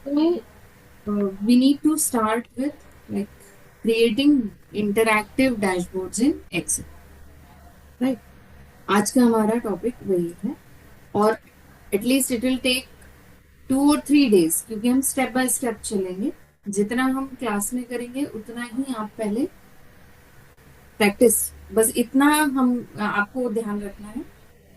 So we need to start with like creating interactive dashboards in Excel, right? आज का हमारा topic वही है। और एटलीस्ट इट विल टेक 2 और 3 days, क्योंकि हम स्टेप बाय स्टेप चलेंगे। जितना हम क्लास में करेंगे उतना ही आप पहले प्रैक्टिस, बस इतना हम आपको ध्यान रखना है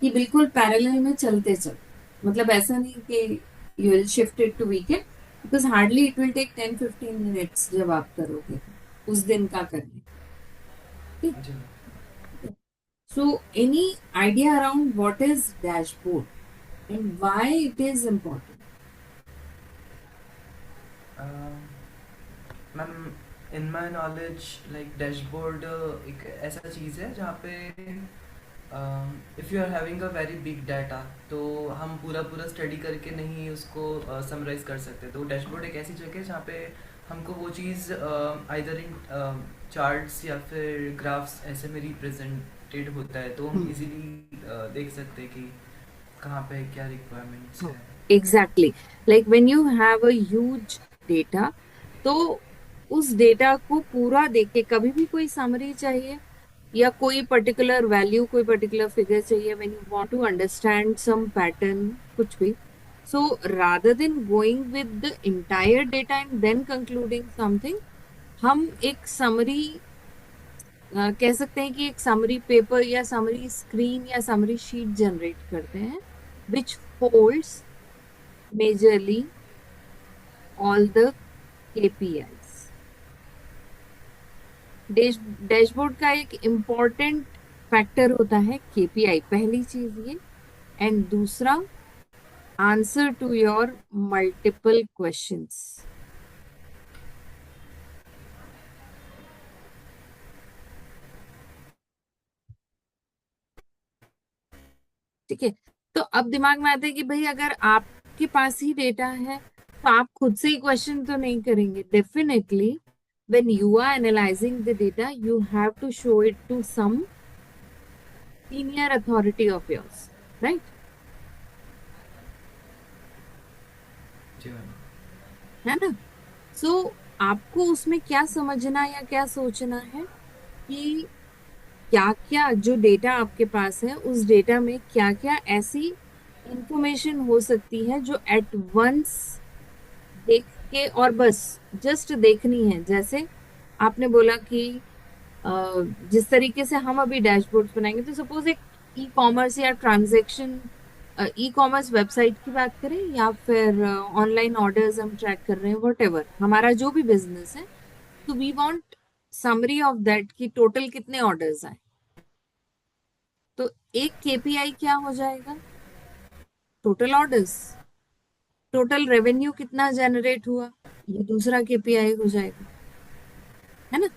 कि बिल्कुल पैरेलल में चलते चल, मतलब ऐसा नहीं कि you will shift it to weekend, because hardly it will take 10-15 minutes जब आप करोगे उस दिन का करने। जी। So any idea around what is dashboard and why it is important? Ma'am, in my knowledge like dashboard एक ऐसा चीज़ है जहाँ पे if you are having a very big data, तो हम पूरा पूरा स्टडी करके नहीं उसको समराइज कर सकते। तो डैशबोर्ड एक ऐसी जगह है जहाँ पे हमको वो चीज़ आइदर इन चार्ट्स या फिर ग्राफ्स ऐसे में रिप्रेजेंटेड होता है, तो हम इजीली देख सकते हैं कि कहाँ पे क्या रिक्वायरमेंट्स है। Exactly, like when you have a huge data, तो उस डेटा को पूरा देख के कभी भी कोई समरी चाहिए या कोई पर्टिकुलर वैल्यू, कोई पर्टिकुलर फिगर चाहिए, when you want to understand some pattern, कुछ भी, so rather than going with the entire data and then concluding something, हम एक समरी कह सकते हैं कि एक समरी पेपर या समरी स्क्रीन या समरी शीट जनरेट करते हैं, which holds majorly all the KPIs। Dashboard का एक इम्पॉर्टेंट फैक्टर होता है केपीआई, पहली चीज ये। एंड दूसरा, answer to your multiple questions. ठीक है, तो अब दिमाग में आता है कि भाई अगर आपके पास ही डेटा है तो आप खुद से ही क्वेश्चन तो नहीं करेंगे, definitely when you are analyzing the data you have to show it to some senior authority of yours, right? जी मैम। है ना? सो आपको उसमें क्या समझना या क्या सोचना है कि क्या क्या जो डेटा आपके पास है उस डेटा में क्या क्या ऐसी इंफॉर्मेशन हो सकती है जो एट वंस देख के, और बस जस्ट देखनी है। जैसे आपने बोला कि अ, जिस तरीके से हम अभी डैशबोर्ड्स बनाएंगे, तो सपोज एक ई कॉमर्स या ट्रांजैक्शन, ई कॉमर्स वेबसाइट की बात करें या फिर ऑनलाइन ऑर्डर्स हम ट्रैक कर रहे हैं, वट एवर हमारा जो भी बिजनेस है, तो we want summary of that कि टोटल कितने ऑर्डर्स आए। तो एक केपीआई क्या हो जाएगा? Total orders. टोटल रेवेन्यू कितना जनरेट हुआ, ये दूसरा केपीआई हो जाएगा, है ना?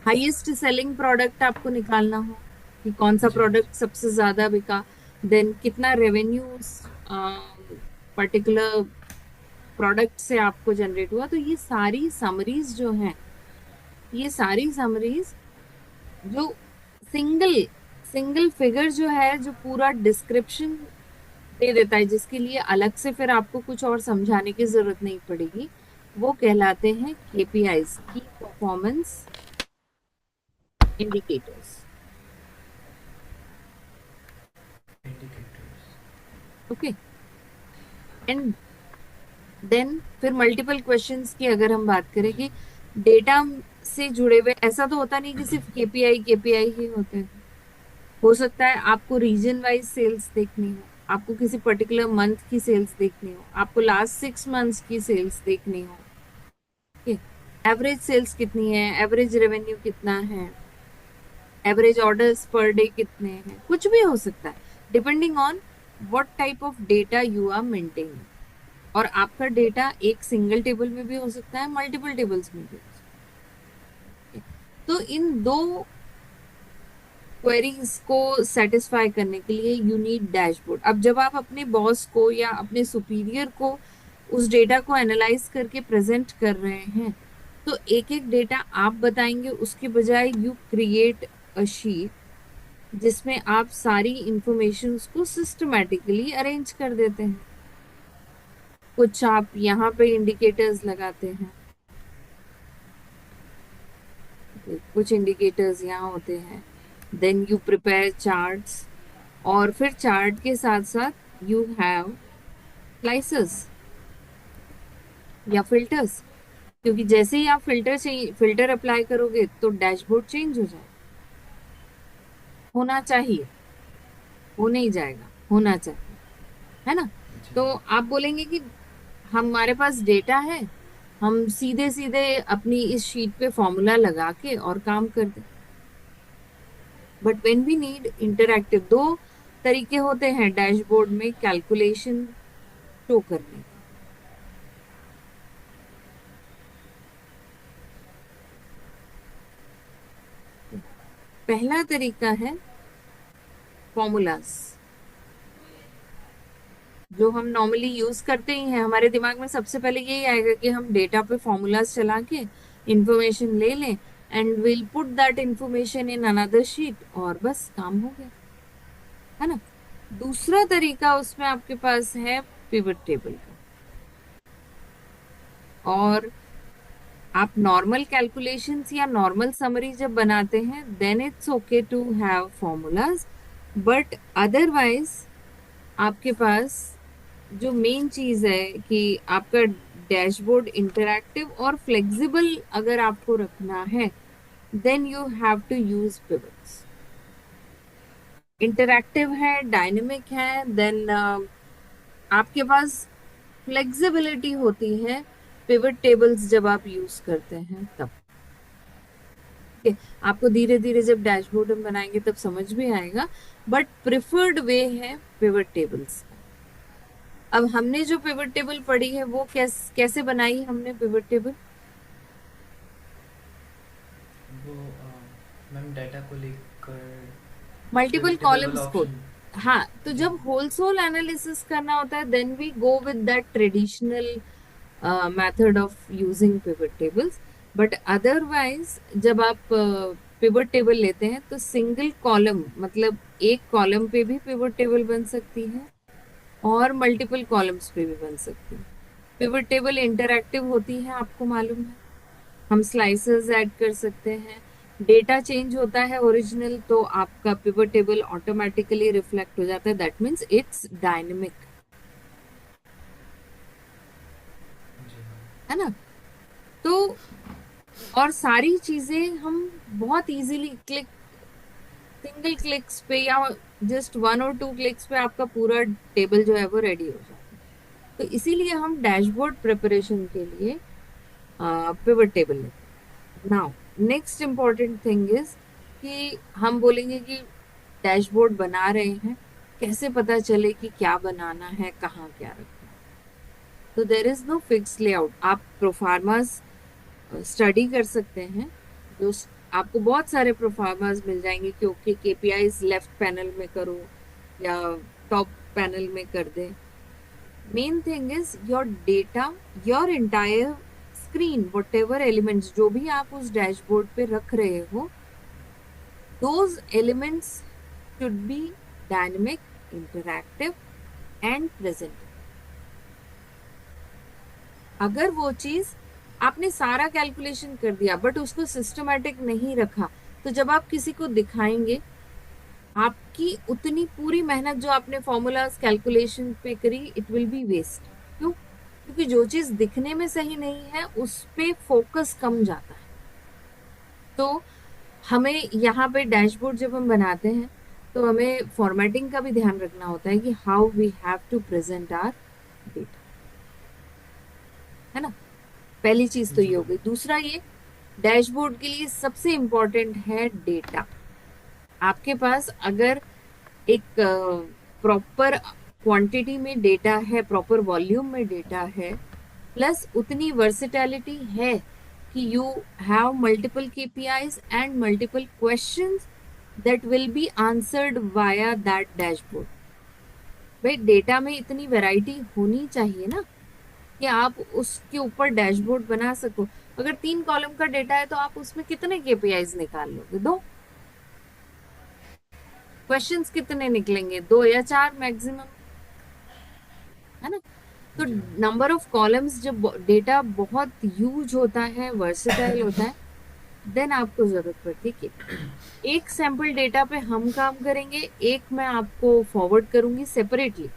हाईएस्ट सेलिंग प्रोडक्ट आपको निकालना हो कि कौन सा जी। प्रोडक्ट सबसे ज्यादा बिका, देन कितना रेवेन्यू पर्टिकुलर प्रोडक्ट से आपको जनरेट हुआ। तो ये सारी समरीज जो हैं, ये सारी समरीज जो सिंगल सिंगल फिगर जो है, जो पूरा डिस्क्रिप्शन दे देता है, जिसके लिए अलग से फिर आपको कुछ और समझाने की जरूरत नहीं पड़ेगी, वो कहलाते हैं KPIs, key performance indicators. Indicators. Okay, and then फिर मल्टीपल क्वेश्चंस की अगर हम बात करें जी। कि डेटा से जुड़े हुए, ऐसा तो होता नहीं कि सिर्फ केपीआई केपीआई ही होते हैं। हो सकता है आपको रीजन वाइज सेल्स देखनी हो, आपको किसी पर्टिकुलर मंथ की सेल्स देखनी हो, आपको लास्ट 6 मंथ्स की सेल्स देखनी हो। एवरेज सेल्स कितनी है, एवरेज रेवेन्यू कितना है, एवरेज ऑर्डर्स पर डे कितने हैं, कुछ भी हो सकता है, depending on what type of data you are maintaining. और आपका डेटा एक सिंगल टेबल में भी हो सकता है, मल्टीपल टेबल्स में भी हो सकता है। तो इन दो क्वेरीज को सेटिस्फाई करने के लिए यू नीड डैशबोर्ड। अब जब आप अपने बॉस को या अपने सुपीरियर को उस डेटा को एनालाइज करके प्रेजेंट कर रहे हैं, तो एक एक डेटा आप बताएंगे उसके बजाय यू क्रिएट अ शीट जिसमें आप सारी इंफॉर्मेशन को सिस्टमैटिकली अरेंज कर देते हैं। कुछ आप यहाँ पे इंडिकेटर्स लगाते हैं, कुछ इंडिकेटर्स यहाँ होते हैं। देन यू प्रिपेयर चार्ट्स, और फिर चार्ट के साथ साथ यू हैव स्लाइसेस या फिल्टर्स, क्योंकि जैसे ही आप फिल्टर अप्लाई करोगे तो डैशबोर्ड चेंज हो जाए। होना चाहिए, हो नहीं जाएगा, होना चाहिए, है ना। जी। तो आप बोलेंगे कि हमारे पास डेटा है, हम सीधे सीधे अपनी इस शीट पे फॉर्मूला लगा के और काम कर दें। But when we need interactive, दो तरीके होते हैं डैशबोर्ड में कैलकुलेशन शो करने के। पहला तरीका है फॉर्मूलाज, जो हम नॉर्मली यूज करते ही हैं। हमारे दिमाग में सबसे पहले यही आएगा कि हम डेटा पे फॉर्मूलाज चला के इंफॉर्मेशन ले लें, and will put that information in another sheet, और बस काम हो गया, है ना। दूसरा तरीका उसमें आपके पास है पिवट टेबल का। और आप नॉर्मल कैलकुलेशंस या नॉर्मल समरी जब बनाते हैं then it's okay to have formulas, but otherwise आपके पास जो मेन चीज है कि आपका डैशबोर्ड इंटरैक्टिव और फ्लेक्सिबल अगर आपको रखना है, then you have to use pivots. Interactive है, डायनेमिक है, देन आपके पास फ्लेक्सिबिलिटी होती है पिवट टेबल्स जब आप यूज करते हैं तब। ठीक है, आपको धीरे धीरे जब डैशबोर्ड हम बनाएंगे तब समझ भी आएगा, बट प्रिफर्ड वे है पिवट टेबल्स। अब हमने जो पिवट टेबल पढ़ी है वो कैसे बनाई हमने पिवट टेबल? वो मैम डाटा को लेकर मल्टीपल पिवट टेबल कॉलम्स को। ऑप्शन। हाँ, तो जी। जब होल सोल एनालिसिस करना होता है then we go with that traditional method of using pivot tables. But otherwise जब आप पिवट टेबल लेते हैं तो सिंगल कॉलम, मतलब एक कॉलम पे भी पिवट टेबल बन सकती है और मल्टीपल कॉलम्स पे भी बन सकती है। पिवट टेबल इंटरैक्टिव होती है, आपको मालूम है। हम स्लाइसेस ऐड कर सकते हैं, डेटा चेंज होता है ओरिजिनल तो आपका पिवट टेबल ऑटोमेटिकली रिफ्लेक्ट हो जाता है, दैट मीन्स इट्स डायनेमिक, जी मैम। है ना। तो और सारी चीजें हम बहुत इजीली सिंगल क्लिक्स पे या जस्ट वन और टू क्लिक्स पे आपका पूरा टेबल जो है वो रेडी हो जाता है। तो इसीलिए हम डैशबोर्ड प्रिपरेशन के लिए पिवट टेबल लेते हैं। Now next important thing is कि हम बोलेंगे कि डैशबोर्ड बना रहे हैं, कैसे पता चले कि क्या बनाना है, कहाँ क्या रखना है। तो there is no fix layout. आप प्रोफार्मास स्टडी कर सकते हैं, जो आपको बहुत सारे प्रोफार्मास मिल जाएंगे कि ओके केपीआईज लेफ्ट पैनल में करो या टॉप पैनल में कर दे। Main thing is your data, your entire screen, whatever elements जो भी आप उस डैशबोर्ड पे रख रहे हो, those elements should be dynamic, interactive and present. अगर वो चीज आपने सारा कैलकुलेशन कर दिया बट उसको सिस्टमैटिक नहीं रखा, तो जब आप किसी को दिखाएंगे आपकी उतनी पूरी मेहनत जो आपने फॉर्मूलाज कैलकुलेशन पे करी इट विल बी वेस्ट। क्यों? क्योंकि जो चीज दिखने में सही नहीं है उस पे फोकस कम जाता है। तो हमें यहाँ पे डैशबोर्ड जब हम बनाते हैं तो हमें फॉर्मेटिंग का भी ध्यान रखना होता है कि how we have to present our data, है ना। पहली चीज तो ये जी हो मैम। गई। दूसरा, ये डैशबोर्ड के लिए सबसे इंपॉर्टेंट है डेटा। आपके पास अगर एक प्रॉपर क्वांटिटी में डेटा है, प्रॉपर वॉल्यूम में डेटा है, प्लस उतनी वर्सिटैलिटी है कि you have multiple KPIs and multiple questions that will be answered via that dashboard. भाई डेटा में इतनी वैरायटी होनी चाहिए ना कि आप उसके ऊपर डैशबोर्ड बना सको। अगर 3 कॉलम का डेटा है तो आप उसमें कितने केपीआईज निकाल लोगे? दो। क्वेश्चंस कितने निकलेंगे? 2 या 4 मैक्सिमम, है ना। तो जी नंबर ऑफ कॉलम्स, जब डेटा बहुत यूज होता है, वर्सेटाइल होता है, देन आपको जरूरत पड़ती है कि एक सैंपल डेटा पे हम काम करेंगे, एक मैं आपको फॉरवर्ड करूंगी सेपरेटली।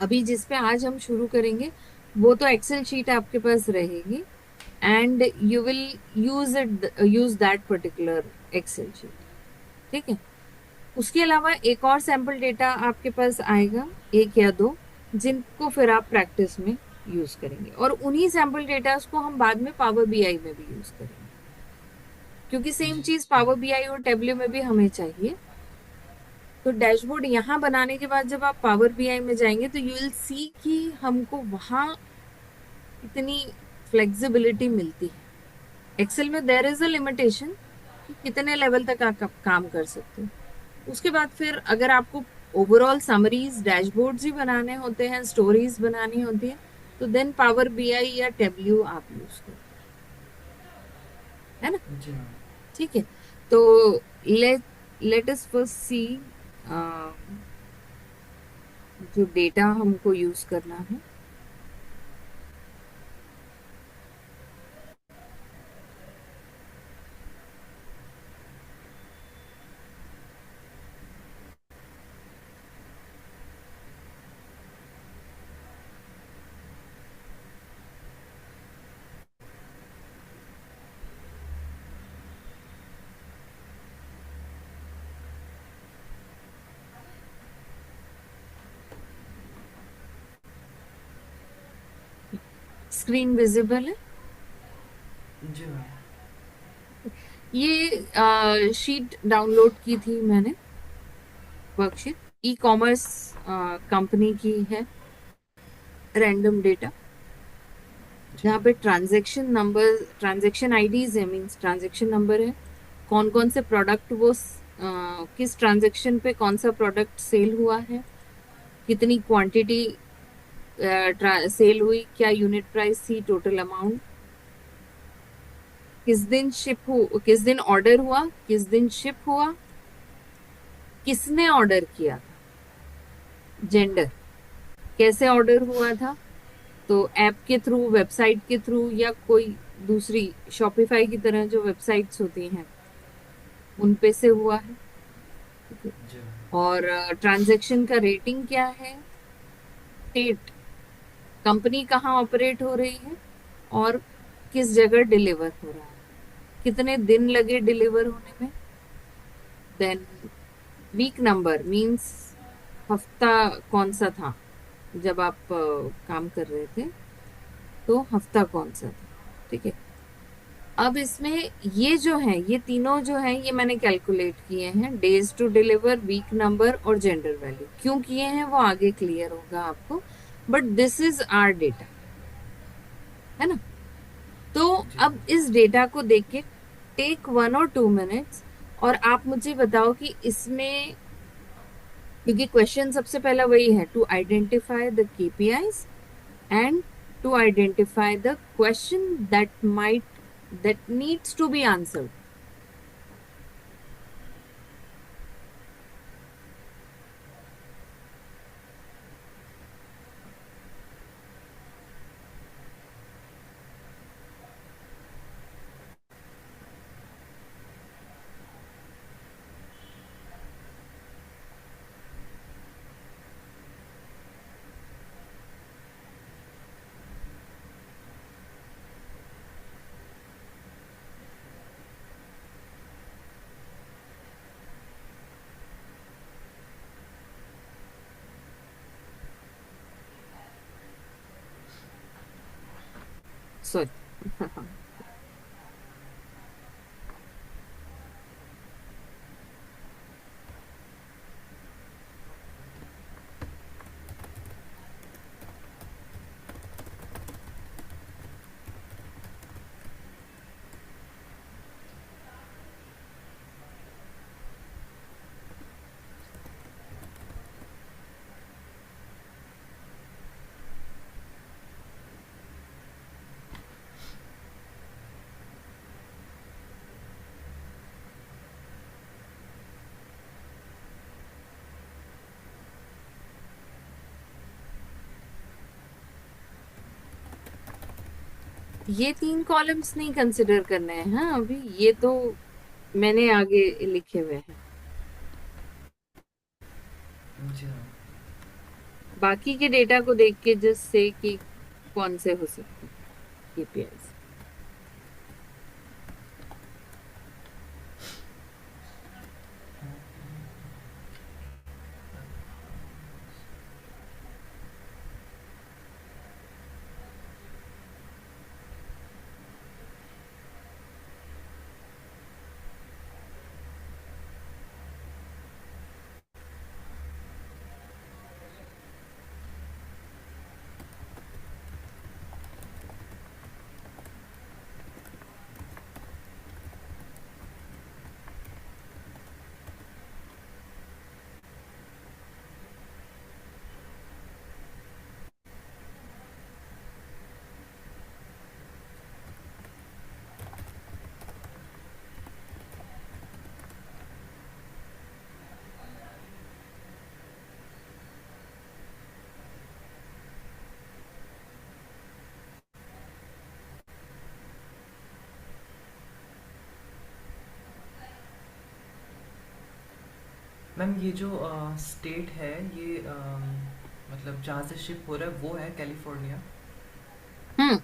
अभी जिस पे आज हम शुरू करेंगे वो तो एक्सेल शीट आपके पास रहेगी, and you will use that particular Excel sheet. ठीक है। उसके अलावा एक और सैंपल डेटा आपके पास आएगा, एक या दो, जिनको फिर आप प्रैक्टिस में यूज करेंगे, और उन्हीं सैंपल डेटा को हम बाद में पावर बीआई में भी यूज करेंगे, क्योंकि सेम जी चीज पावर बीआई और टेबल्यू में भी हमें चाहिए। तो डैशबोर्ड यहाँ बनाने के बाद जब आप पावर बीआई में जाएंगे तो यू विल सी कि हमको वहां कितनी फ्लेक्सिबिलिटी मिलती है। एक्सेल में देयर इज अ लिमिटेशन कि कितने लेवल तक आप काम कर सकते हो। उसके बाद फिर अगर आपको ओवरऑल समरीज डैशबोर्ड्स ही बनाने होते हैं, स्टोरीज बनानी होती है, तो देन पावर बीआई या टेबल्यू आप यूज करते हैं, है ना। जी मैम। ठीक है। तो लेट लेट अस फर्स्ट सी जो डेटा हमको यूज करना है। स्क्रीन विजिबल है। जी मैम। ये शीट डाउनलोड की थी मैंने, वर्कशीट, ई कॉमर्स कंपनी की है, रैंडम डेटा, जी जहाँ पे ट्रांजैक्शन नंबर, ट्रांजैक्शन आईडीज है, मींस ट्रांजैक्शन नंबर है, कौन कौन से प्रोडक्ट वो किस ट्रांजैक्शन पे कौन सा प्रोडक्ट सेल हुआ है, कितनी क्वांटिटी सेल हुई, क्या यूनिट प्राइस थी, टोटल अमाउंट, किस दिन ऑर्डर हुआ, किस दिन शिप हुआ, किसने ऑर्डर किया था, जेंडर, कैसे ऑर्डर हुआ था, तो ऐप के थ्रू, वेबसाइट के थ्रू, या कोई दूसरी शॉपिफाई की तरह जो वेबसाइट्स होती हैं उन पे से हुआ है। ठीक है। जी और ट्रांजैक्शन का रेटिंग क्या है, डेट, कंपनी कहाँ ऑपरेट हो रही है, और किस जगह डिलीवर हो रहा है, कितने दिन लगे डिलीवर होने में, देन वीक नंबर, मींस हफ्ता कौन सा था जब आप काम कर रहे थे, तो हफ्ता कौन सा था। ठीक है। अब इसमें ये जो है, ये तीनों जो है, ये मैंने कैलकुलेट किए हैं, days to deliver, week number और जेंडर वैल्यू। क्यों किए हैं वो आगे क्लियर होगा आपको, but this is our data, है ना। तो जी अब इस डेटा को देख के टेक 1 और 2 मिनट्स, और आप मुझे बताओ कि इसमें, क्योंकि क्वेश्चन सबसे पहला वही है, to identify the KPIs and to identify the question that needs to be answered. Sorry. ये तीन कॉलम्स नहीं कंसिडर करने हैं, हाँ अभी ये तो मैंने आगे लिखे हुए हैं। जी हाँ। बाकी के डेटा को देख के जस्ट से कि कौन से हो सकते हैं केपीआईज। मैम ये जो स्टेट है ये मतलब जहाँ से शिप हो रहा है वो है कैलिफोर्निया। हम्म।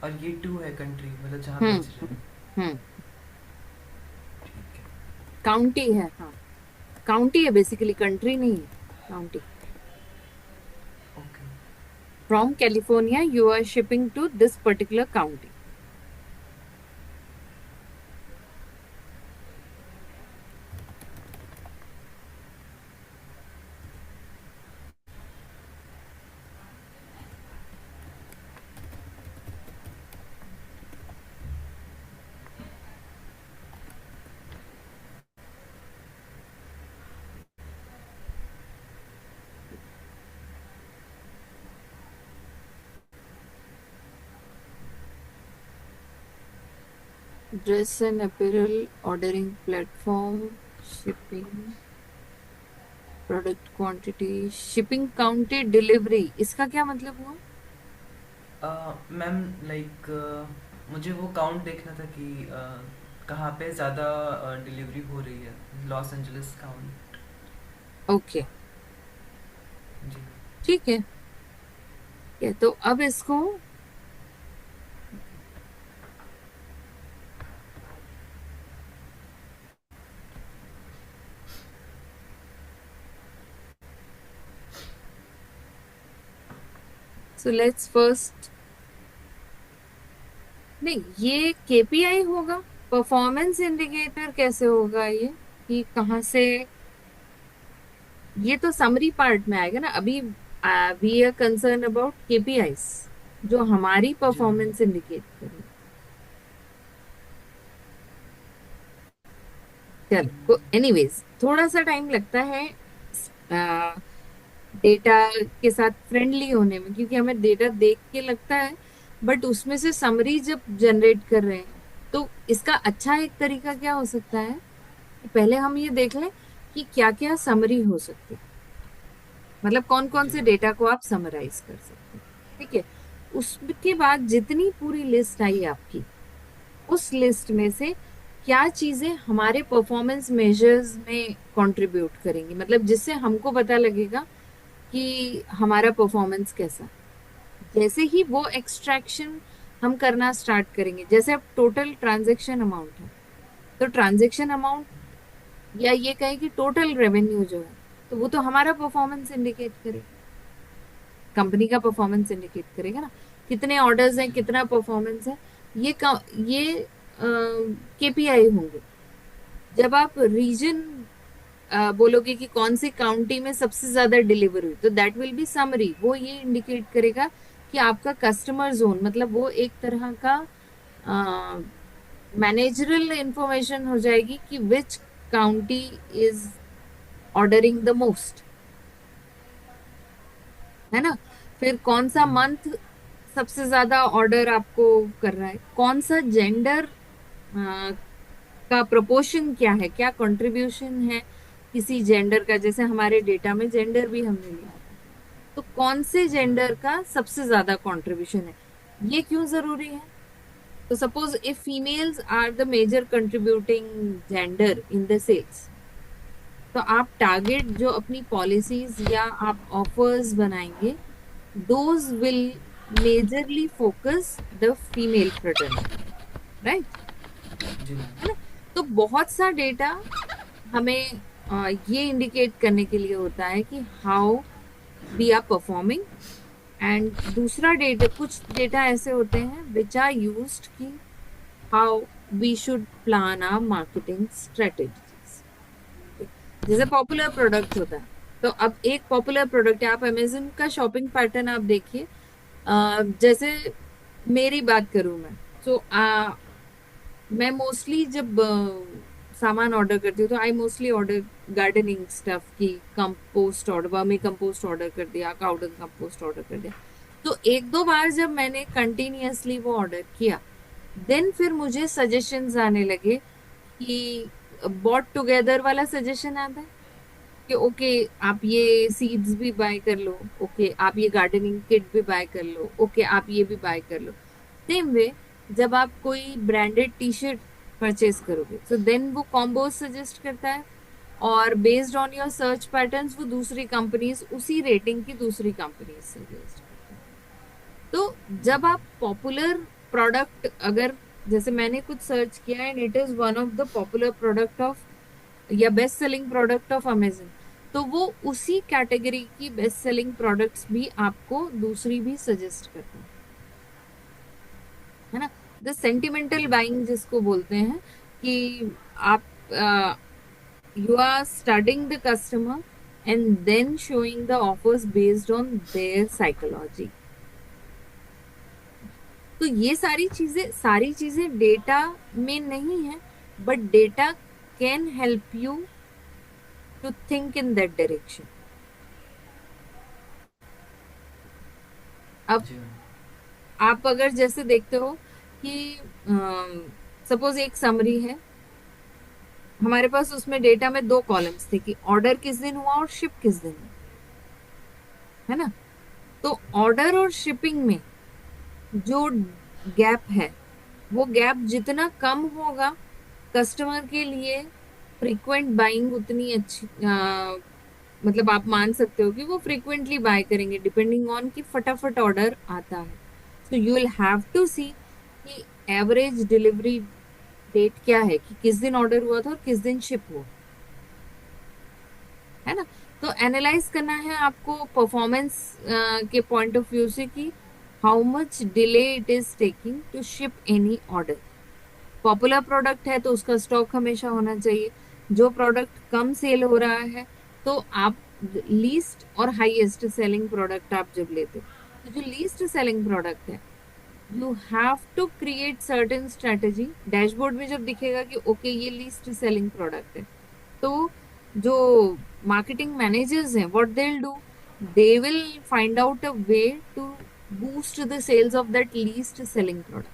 और ये टू है कंट्री मतलब जहाँ हम्म। भेज रहे हैं। हम्म। ठीक है। काउंटी है, हाँ काउंटी है बेसिकली, कंट्री नहीं है, county. Okay. From California you are shipping to this particular county. Dress and apparel, ordering platform, shipping, product quantity, shipping counted, delivery, इसका क्या मतलब हुआ? मैम लाइक मुझे वो काउंट देखना था कि कहाँ पे ज़्यादा डिलीवरी हो रही है, लॉस एंजलिस काउंट। ओके, जी। ठीक है। तो अब इसको सो लेट्स फर्स्ट, नहीं ये केपीआई होगा, परफॉर्मेंस इंडिकेटर कैसे होगा ये, कि कहाँ से? ये तो समरी पार्ट में आएगा ना अभी। We are concern about KPIs जो हमारी जी मैम। परफॉर्मेंस इंडिकेट करें। चलो एनीवेज, थोड़ा सा टाइम लगता है डेटा के साथ फ्रेंडली होने में, क्योंकि हमें डेटा देख के लगता है, बट उसमें से समरी जब जनरेट कर रहे हैं तो इसका अच्छा एक तरीका क्या हो सकता है कि पहले हम ये देख लें कि क्या क्या समरी हो सकती है, मतलब कौन कौन जी से मैम। डेटा को आप समराइज कर सकते हैं। ठीक है, उसके बाद जितनी पूरी लिस्ट आई आपकी, उस लिस्ट में से क्या चीजें हमारे परफॉर्मेंस मेजर्स में कंट्रीब्यूट करेंगी, मतलब जिससे हमको पता लगेगा कि हमारा परफॉर्मेंस कैसा है। जैसे ही वो एक्सट्रैक्शन हम करना स्टार्ट करेंगे, जैसे अब टोटल ट्रांजैक्शन अमाउंट है, तो ट्रांजैक्शन अमाउंट या ये कहें कि टोटल रेवेन्यू जो है, तो वो तो हमारा परफॉर्मेंस इंडिकेट करेगा, कंपनी का परफॉर्मेंस इंडिकेट करेगा ना, कितने ऑर्डर्स हैं, जी कितना परफॉर्मेंस है। ये केपीआई होंगे। जब आप रीजन बोलोगे कि कौन सी काउंटी में सबसे ज्यादा डिलीवर हुई, तो दैट विल बी समरी, वो ये इंडिकेट करेगा कि आपका कस्टमर जोन, मतलब वो एक तरह का मैनेजरल इंफॉर्मेशन हो जाएगी कि which county is ordering the most, है ना। फिर कौन सा जी मैम। मंथ सबसे ज्यादा ऑर्डर आपको कर रहा है, कौन सा जेंडर का प्रोपोर्शन क्या है, क्या कंट्रीब्यूशन है किसी जेंडर का, जैसे हमारे डेटा में जेंडर भी हमने लिया था, तो कौन से जेंडर का सबसे ज्यादा कंट्रीब्यूशन है। ये क्यों जरूरी है? तो suppose if females are the major contributing gender in the sales, तो आप टारगेट जो अपनी पॉलिसीज या आप ऑफर्स बनाएंगे, those will majorly focus the female fraternity, right? जी मैम। है ना? तो बहुत सा डेटा हमें ये इंडिकेट करने के लिए होता है कि how we are performing. And दूसरा डेटा, कुछ डेटा ऐसे होते हैं विच आर यूज्ड कि how we should plan our marketing strategies. जैसे पॉपुलर प्रोडक्ट होता है, तो अब एक पॉपुलर प्रोडक्ट है, आप अमेजन का शॉपिंग पैटर्न आप देखिए। जैसे मेरी बात करूं मैं, तो मैं मोस्टली जब सामान ऑर्डर करती हूँ, तो I mostly order gardening stuff की, compost order, vermi compost order कर दिया, काउडंग कंपोस्ट ऑर्डर कर दिया। तो एक दो बार जब मैंने कंटिन्यूअसली वो ऑर्डर किया, देन फिर मुझे सजेशंस आने लगे कि बॉट टुगेदर वाला सजेशन आता है कि ओके, आप ये सीड्स भी बाय कर लो, ओके आप ये गार्डनिंग किट भी बाय कर लो, ओके आप ये भी बाय कर लो। सेम वे, जब आप कोई ब्रांडेड टी शर्ट परचेज करोगे, सो देन वो कॉम्बोज सजेस्ट करता है, और based on your search patterns वो दूसरी कंपनीज उसी रेटिंग की दूसरी कंपनीज सजेस्ट करता है। तो जब आप पॉपुलर प्रोडक्ट, अगर जैसे मैंने कुछ सर्च किया and it is one of the popular product of या best selling product of Amazon, तो वो उसी कैटेगरी की बेस्ट सेलिंग प्रोडक्ट्स भी आपको दूसरी भी सजेस्ट करता है ना? द सेंटिमेंटल जी बाइंग जिसको बोलते हैं, कि आप you are studying the customer and then showing the offers based on their psychology. तो ये सारी चीजें डेटा में नहीं है, but data can help you to think in that direction. अब जी मैम। आप अगर जैसे देखते हो कि सपोज एक समरी है हमारे पास, उसमें डेटा में दो कॉलम्स थे कि ऑर्डर किस दिन हुआ और शिप किस दिन हुआ, है ना? तो ऑर्डर और शिपिंग में जो गैप है, वो गैप जितना कम होगा, कस्टमर के लिए फ्रीक्वेंट बाइंग उतनी अच्छी, मतलब आप मान सकते हो कि वो फ्रीक्वेंटली बाय करेंगे, डिपेंडिंग ऑन कि फटाफट ऑर्डर आता है। So you will have to see कि एवरेज डिलीवरी डेट क्या है, कि किस दिन ऑर्डर हुआ था और किस दिन शिप हुआ, है ना? तो एनालाइज करना है आपको परफॉर्मेंस के पॉइंट ऑफ व्यू से कि how much delay it is taking to ship any order. Popular product है तो उसका स्टॉक हमेशा होना चाहिए। जो प्रोडक्ट कम सेल हो रहा है, तो आप लीस्ट और हाईएस्ट सेलिंग प्रोडक्ट आप जब लेते हो, तो जो लीस्ट सेलिंग प्रोडक्ट है, you have to create certain strategy. Dashboard में जब दिखेगा कि ओके ये लीस्ट सेलिंग प्रोडक्ट है, तो जो मार्केटिंग मैनेजर्स हैं, what they will do, they will find out a way to boost the sales of that least selling product,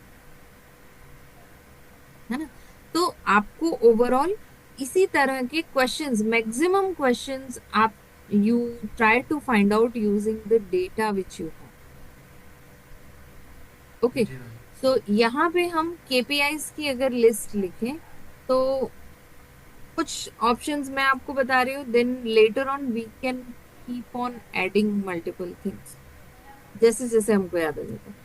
है ना? तो आपको ओवरऑल इसी तरह के क्वेश्चंस, मैक्सिमम क्वेश्चंस आप you try to find out using the data which you have. Okay, जी ma'am. सो यहाँ पे हम केपीआईज की अगर लिस्ट लिखें, तो कुछ ऑप्शंस मैं आपको बता रही हूँ, then later on we can keep on adding multiple things जैसे जैसे हमको याद आ जाता है।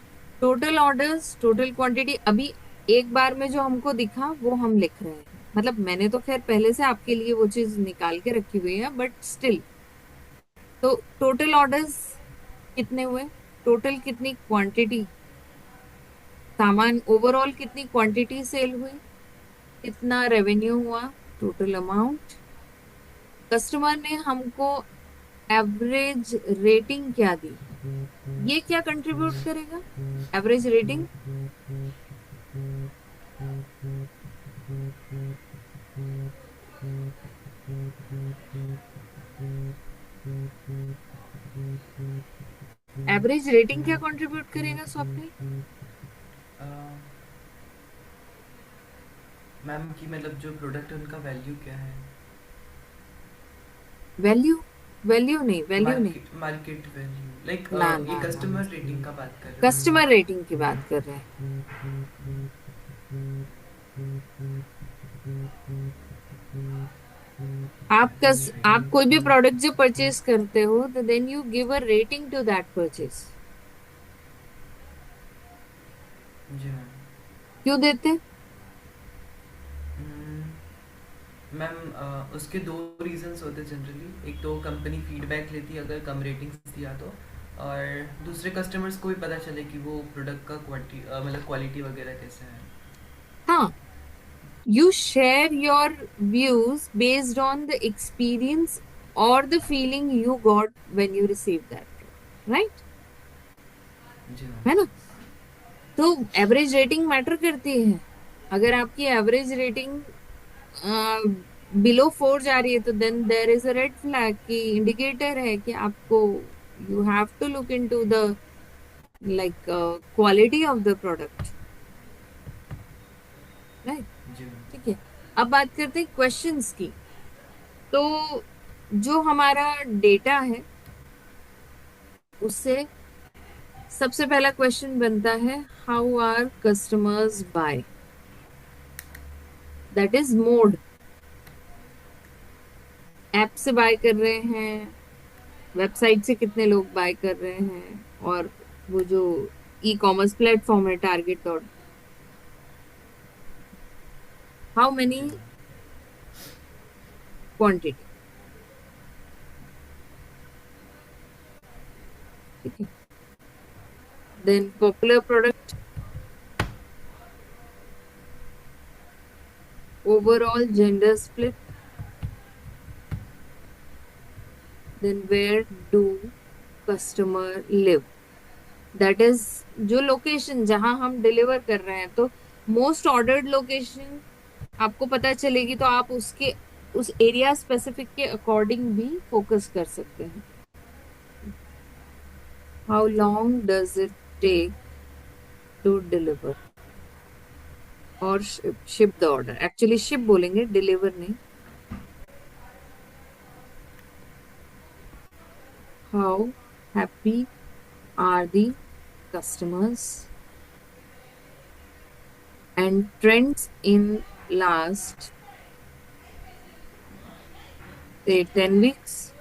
टोटल ऑर्डर्स, टोटल क्वांटिटी, अभी एक बार में जो हमको दिखा वो हम लिख रहे हैं, मतलब मैंने तो खैर पहले से आपके लिए वो चीज निकाल के रखी हुई है, बट स्टिल। तो टोटल ऑर्डर्स कितने हुए, टोटल कितनी क्वांटिटी, सामान ओवरऑल कितनी क्वांटिटी सेल हुई, कितना रेवेन्यू हुआ, टोटल अमाउंट, कस्टमर ने हमको एवरेज रेटिंग क्या दी, ये क्या कंट्रीब्यूट करेगा, एवरेज रेटिंग। एवरेज रेटिंग क्या कंट्रीब्यूट करेगा स्वप्निल? मैम कि मतलब जो प्रोडक्ट है उनका वैल्यू क्या है? वैल्यू। वैल्यू नहीं, वैल्यू नहीं। मार्केट मार्केट वैल्यू लाइक ना ये ना ना, कस्टमर रेटिंग का बात कर रहे हो ना? कस्टमर रेटिंग की बात कर रहे हैं। आप कोई भी प्रोडक्ट जो परचेज करते हो, तो then you give a rating to that purchase. जी मैम। क्यों देते हैं? मैम उसके दो रीजंस होते हैं जनरली। एक तो कंपनी फीडबैक लेती है अगर कम रेटिंग्स दिया तो, और दूसरे कस्टमर्स को भी पता चले कि वो प्रोडक्ट का क्वालिटी मतलब क्वालिटी वगैरह कैसे है। हाँ, you share your views based on the experience or the feeling you got when you received that product, right? जी है ना? मैम। तो एवरेज रेटिंग मैटर करती है। अगर आपकी एवरेज रेटिंग बिलो 4 जा रही है, तो then there is a red flag, key indicator है कि आपको, you have to look into the like quality of the product, right? जी मैम। ठीक है, अब बात करते हैं क्वेश्चंस की। तो जो हमारा डेटा है, उससे सबसे पहला क्वेश्चन बनता है, how are customers buy, that is mode. App से बाय कर रहे हैं, वेबसाइट से कितने लोग बाय कर रहे हैं, और वो जो ई कॉमर्स प्लेटफॉर्म है टारगेट डॉट, हाउ मेनी जी मैम। क्वांटिटी। ठीक है, then popular product, overall gender split, then where do customer live, that is जो लोकेशन जहां हम डिलीवर कर रहे हैं। तो मोस्ट ऑर्डर्ड लोकेशन आपको पता चलेगी, तो आप उसके उस एरिया स्पेसिफिक के अकॉर्डिंग भी फोकस कर सकते हैं। How long does it take to deliver और ship the order, actually ship बोलेंगे, डिलीवर नहीं। How happy are the customers and trends in last 10 weeks.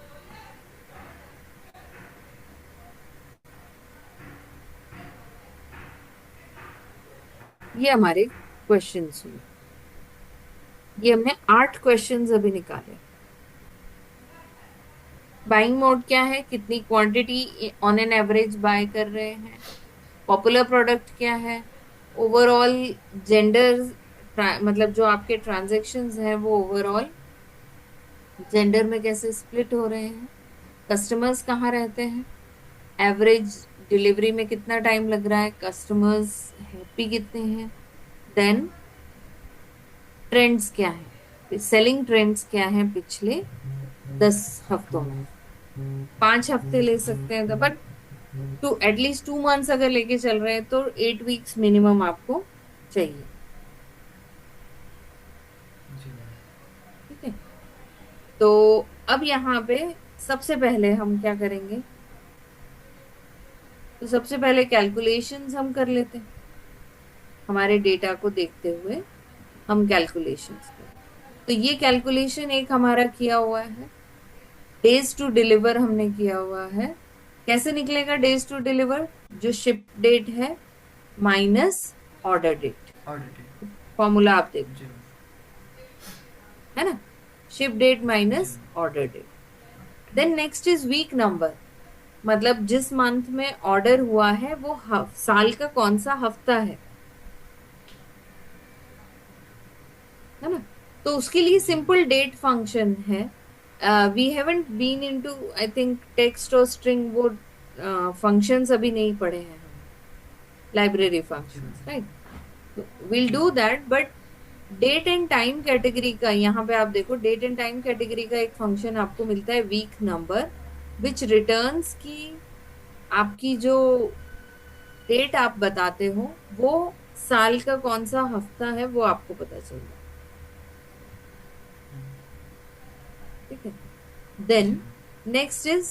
ये हमारे क्वेश्चंस हुए। ये हमने 8 क्वेश्चंस अभी निकाले। बाइंग मोड क्या है, कितनी quantity on an average buy कर रहे हैं। पॉपुलर प्रोडक्ट क्या है। ओवरऑल जेंडर, मतलब जो आपके ट्रांजैक्शंस हैं वो ओवरऑल जेंडर में कैसे स्प्लिट हो रहे हैं। कस्टमर्स कहाँ रहते हैं। एवरेज डिलीवरी में कितना टाइम लग रहा है, कस्टमर्स हैप्पी कितने हैं। देन ट्रेंड्स क्या है, सेलिंग ट्रेंड्स क्या है पिछले 10 हफ्तों में। 5 हफ्ते ले सकते हैं तो, बट टू एटलीस्ट 2 मंथ्स अगर लेके चल रहे हैं, तो 8 वीक्स मिनिमम आपको चाहिए। जी मैम। ठीक है, तो अब यहाँ पे सबसे पहले हम क्या करेंगे, तो सबसे पहले कैलकुलेशंस हम कर लेते हैं। हमारे डेटा को देखते हुए हम कैलकुलेशंस करें। तो ये कैलकुलेशन एक हमारा किया हुआ है, डेज टू डिलीवर हमने किया हुआ है। कैसे निकलेगा डेज टू डिलीवर, जो शिप डेट है minus order date. Audited. Formula आप देखो, जी मैम। है ना, शिप डेट जी minus ma'am. Order date. Then next is week number, मतलब जिस मंथ में ऑर्डर हुआ है वो साल का कौन सा हफ्ता है ना। तो उसके लिए जी सिंपल मैम। डेट फंक्शन है। We haven't been into, I think, text और स्ट्रिंग, वो फंक्शंस अभी नहीं पढ़े हैं हम, लाइब्रेरी जी फंक्शंस, मैम। राइट। तो विल जी do ma'am. That, but date and time category का, यहाँ पे आप देखो, डेट एंड टाइम कैटेगरी का एक फंक्शन आपको मिलता है, वीक नंबर, विच रिटर्न्स की आपकी जो डेट आप बताते हो, वो साल का कौन सा हफ्ता है वो आपको पता चल जाए। ठीक है, जी then ma'am. Next is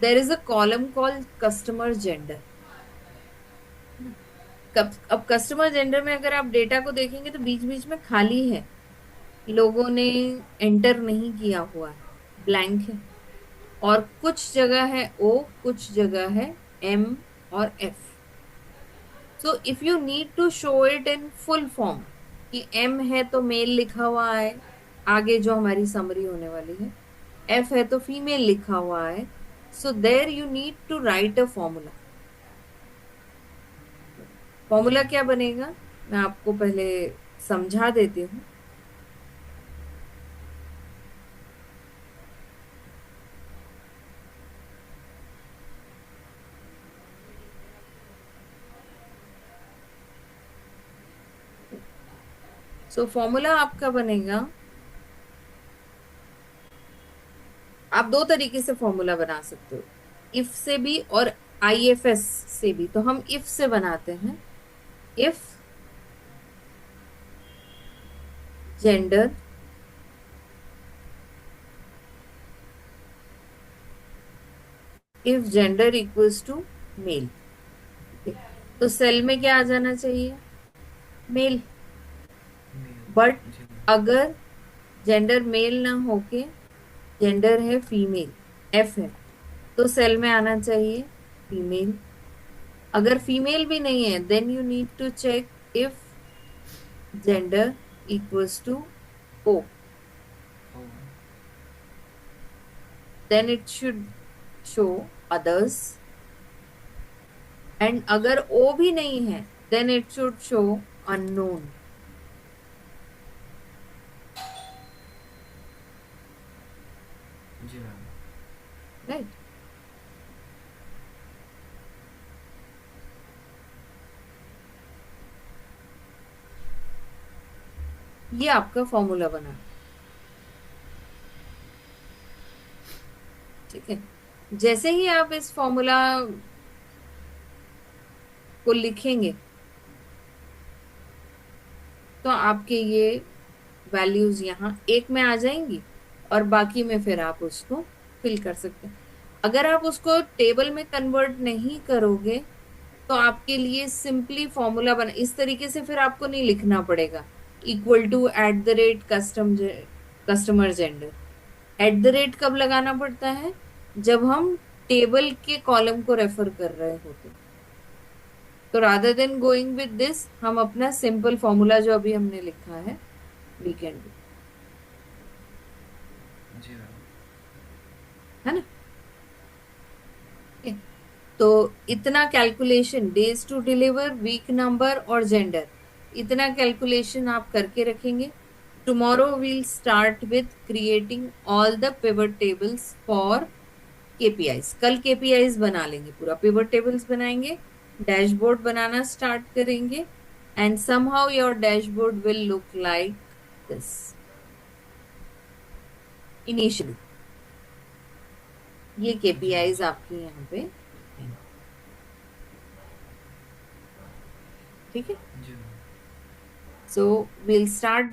there is a column called customer gender. अब कस्टमर जेंडर में अगर आप डेटा को देखेंगे तो बीच बीच में खाली है, लोगों ने एंटर नहीं किया हुआ है, ब्लैंक है। और कुछ जगह है ओ, कुछ जगह है एम और F. So if you need to show it in full form कि एम है तो मेल लिखा हुआ है, आगे जो हमारी समरी होने वाली है, एफ है तो फीमेल लिखा हुआ है, so there you need to write a formula. जी। फॉर्मूला क्या बनेगा, मैं आपको पहले समझा देती हूँ। सो फॉर्मूला आपका बनेगा, आप दो तरीके से फॉर्मूला बना सकते हो, इफ से भी और आईएफएस से भी। तो हम इफ से बनाते हैं। If gender if gender equals to male, तो सेल में क्या आ जाना चाहिए, मेल। But mail. जी। अगर जेंडर मेल ना होके जेंडर है फीमेल, एफ है, तो सेल में आना चाहिए फीमेल। अगर फीमेल भी नहीं है then you need to check if gender equals to O, O. Then it should show others. And अगर ओ भी नहीं है then it should show unknown. जी मैम। राइट। ये आपका फॉर्मूला बना, ठीक है। जैसे ही आप इस फॉर्मूला को लिखेंगे तो आपके ये वैल्यूज यहाँ एक में आ जाएंगी, और बाकी में फिर आप उसको फिल कर सकते हैं। अगर आप उसको टेबल में कन्वर्ट नहीं करोगे तो आपके लिए सिंपली फॉर्मूला बना, इस तरीके से फिर आपको नहीं लिखना पड़ेगा, equal to at the rate customer gender. At the rate कब लगाना पड़ता है, जब हम टेबल के कॉलम को रेफर कर रहे होते हैं। तो rather than going with this, हम अपना सिंपल फॉर्मूला जो अभी हमने लिखा है वी कैन डू, जी मैम। है ना। तो इतना calculation, days to deliver, week number और जेंडर, इतना कैलकुलेशन आप करके रखेंगे। Tomorrow we'll start with creating all the pivot tables for KPIs. कल केपीआईज बना लेंगे, पूरा पिवट टेबल्स बनाएंगे, डैशबोर्ड बनाना स्टार्ट करेंगे, and somehow your dashboard will look like this initially. ये जी मैम। केपीआईज आपके यहाँ पे हैं, ठीक है। जी मैम। So will start